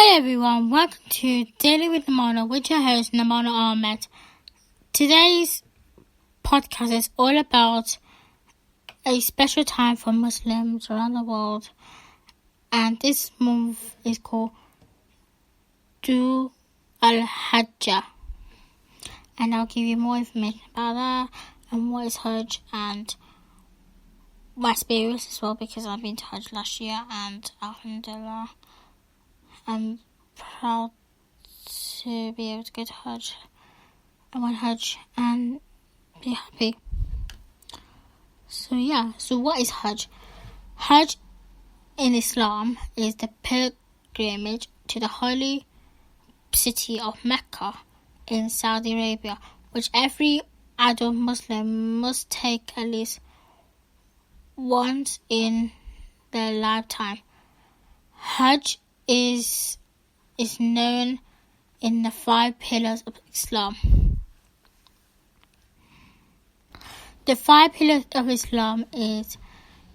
Hey everyone, welcome to Daily with Nihmanah with your host Nihmanah Ahmed. Today's podcast is all about a special time for Muslims around the world, and this month is called Hajj, and I'll give you more information about that and what is Hajj and my experience as well, because I've been to Hajj last year and Alhamdulillah, I'm proud to be able to go to Hajj. I went Hajj and be happy. So what is Hajj? Hajj in Islam is the pilgrimage to the holy city of Mecca in Saudi Arabia, which every adult Muslim must take at least once in their lifetime. Hajj is known in the 5 pillars of Islam. The 5 pillars of Islam is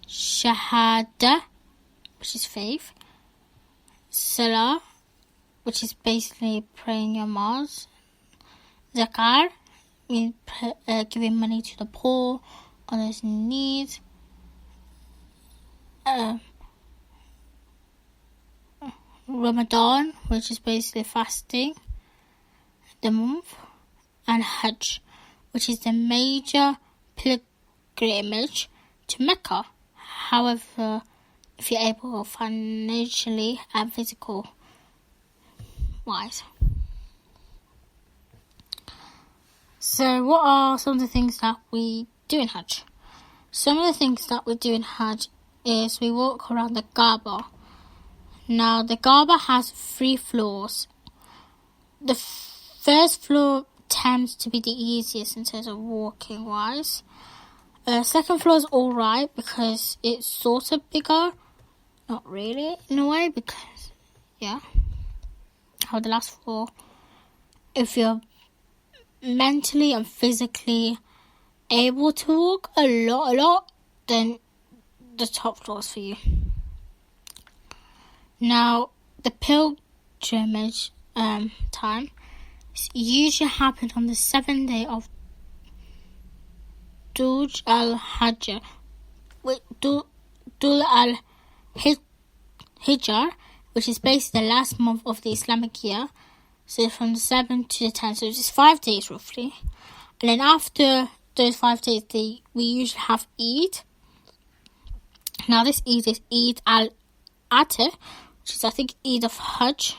Shahada, which is faith; Salah, which is basically praying your Mars; Zakar, means giving money to the poor, others in need; Ramadan, which is basically fasting the month; and Hajj, which is the major pilgrimage to Mecca. However, if you're able financially and physical wise. So what are some of the things that we do in Hajj? Some of the things that we do in Hajj is we walk around the Kaaba. Now, the Kaaba has 3 floors. The first floor tends to be the easiest in terms of walking wise. Second floor is alright because it's sort of bigger. Not really, in a way, because, how the last floor, if you're mentally and physically able to walk a lot, then the top floor is for you. Now, the pilgrimage time usually happens on the 7th day of Dhul al-Hijjah, which is basically the last month of the Islamic year. So from the 7th to the 10th, so it's 5 days roughly. And then after those 5 days, we usually have Eid. Now this Eid is Eid al-Adha, which is I think Eid of Hajj,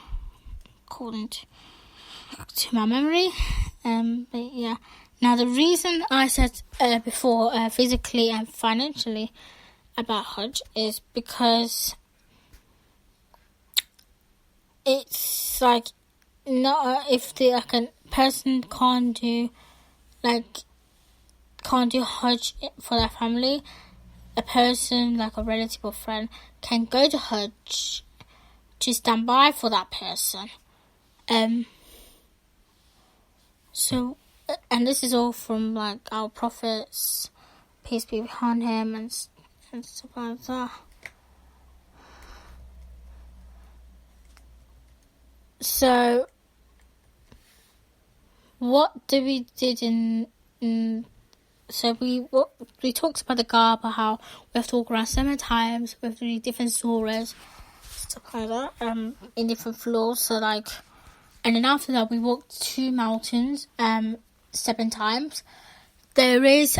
according to my memory. But yeah. Now the reason I said before physically and financially about Hajj is because it's like not if a person can't do Hajj for their family, a person like a relative or friend can go to Hajj to stand by for that person. So, and this is all from like our prophets, peace be upon him, and stuff like that. So, what we did we talked about the Kaaba, how we have to walk around 7 times, we have to read different surahs, stuff like that, in different floors. So and then after that we walked 2 mountains, 7 times. There is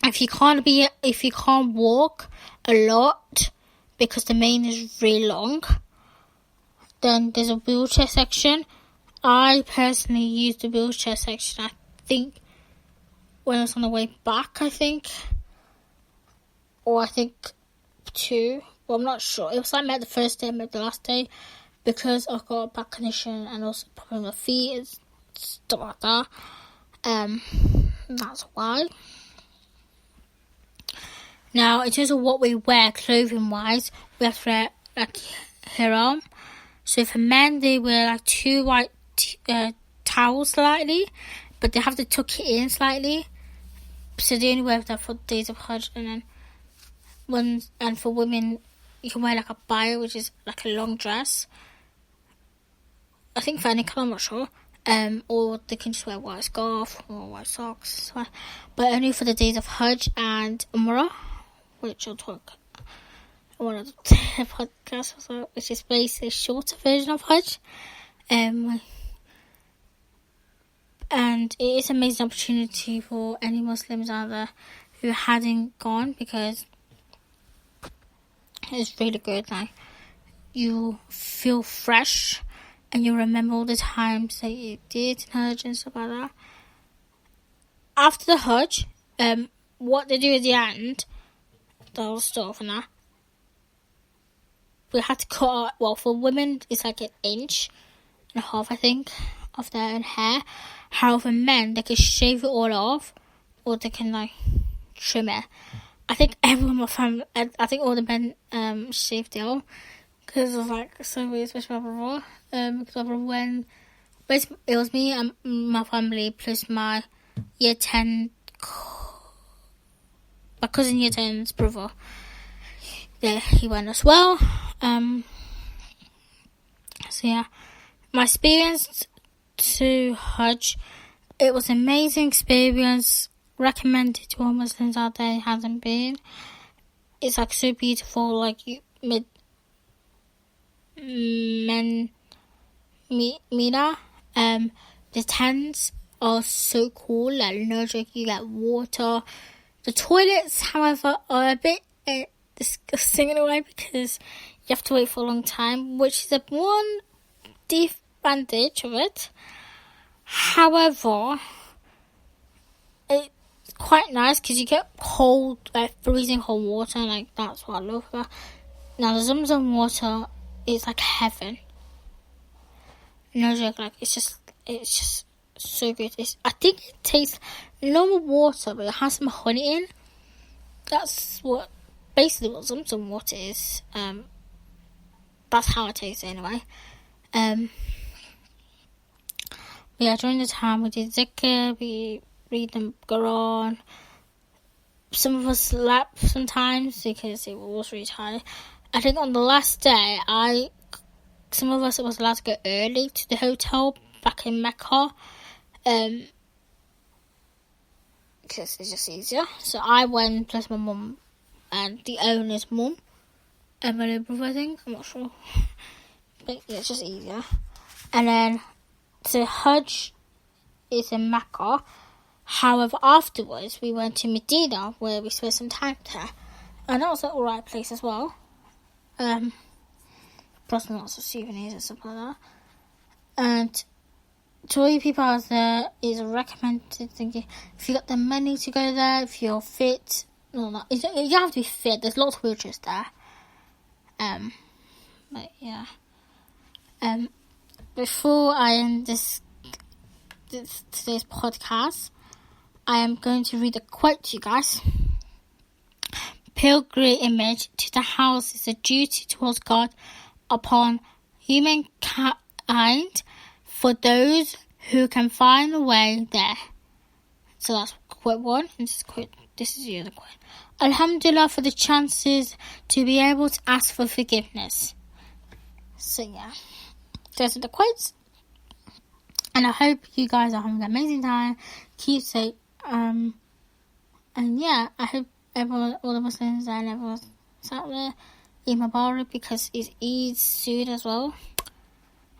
if you can't walk a lot because the main is really long, then there's a wheelchair section. I personally used the wheelchair section, I think, when I was on the way back, or I think 2. Well, I'm not sure. It was like the first day, the last day, because I got a back condition and also problem with feet and stuff like that. That's why. Now, in terms of what we wear clothing-wise, we have to wear like hiram. So for men, they wear like 2 white towels slightly, but they have to tuck it in slightly. So they only wear that for days of Hajj, and then and for women, you can wear like a bio, which is like a long dress. I think for any colour, I'm not sure. Or they can just wear a white scarf or white socks. But only for the days of Hajj and Umrah, which I'll talk in one of the podcasts, which is basically a shorter version of Hajj. And it is an amazing opportunity for any Muslims out there who hadn't gone, because it's really good. Like, you feel fresh and you remember all the times that you did Hajj and stuff like that. After the Hajj, what they do at the end, the whole stuff and that, we had to cut, well, for women, it's like 1.5 inches, I think, of their own hair. However, men, they can shave it all off, or they can, like, trim it. I think everyone in my family, I think all the men shaved it off, because it was, like, so weird, especially my brother. Because when it was me and my family, plus my year 10, my cousin year 10's brother. Yeah, he went as well. So yeah, my experience to Hajj, it was an amazing experience. Recommended to all Muslims out there who hasn't been. It's like so beautiful. Like Nihmanah. The tents are so cool. Like, no joke, you get water. The toilets, however, are a bit disgusting in a way, because you have to wait for a long time, which is one disadvantage of it. However, it's quite nice because you get cold, like freezing cold water, and like that's what I love about. Now the Zamzam water is like heaven. No joke, like it's just so good. I think it tastes normal water, but it has some honey in. That's basically what Zamzam water is. That's how it tastes anyway. Yeah, during the time we did zikr, we read the Quran. Some of us slept sometimes because it was really tired. I think on the last day, some of us was allowed to go early to the hotel back in Mecca, because it's just easier. So I went plus my mum and the owner's mum and my little brother, I think. I'm not sure, but yeah, it's just easier. And then the Hajj is in Mecca. However, afterwards we went to Medina, where we spent some time there, and that was an alright place as well. Plus lots of souvenirs and stuff like that. And to all you people out there, it's recommended thinking, if you got the money to go there, if you're fit, you have to be fit. There's lots of wheelchairs there. But yeah. Before I end today's podcast, I am going to read a quote to you guys. Pilgrimage to the house is a duty towards God upon humankind for those who can find a way there. So that's quote one, and this is the other quote. Alhamdulillah for the chances to be able to ask for forgiveness. So yeah, those are the quotes. And I hope you guys are having an amazing time. Keep safe. And yeah, I hope everyone, all the Muslims and everyone's out there, Eid Mubarak, because it's Eid soon as well.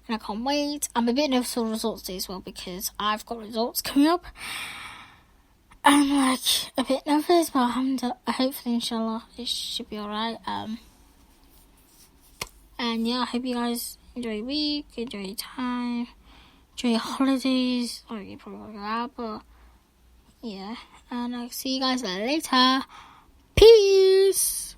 And I can't wait. I'm a bit nervous for the results day as well, because I've got results coming up. I'm like a bit nervous, but hopefully, inshallah, it should be alright. And yeah, I hope you guys enjoy your week, enjoy your time, enjoy your holidays. Or you probably won't go out, but yeah. And I'll see you guys later. Peace.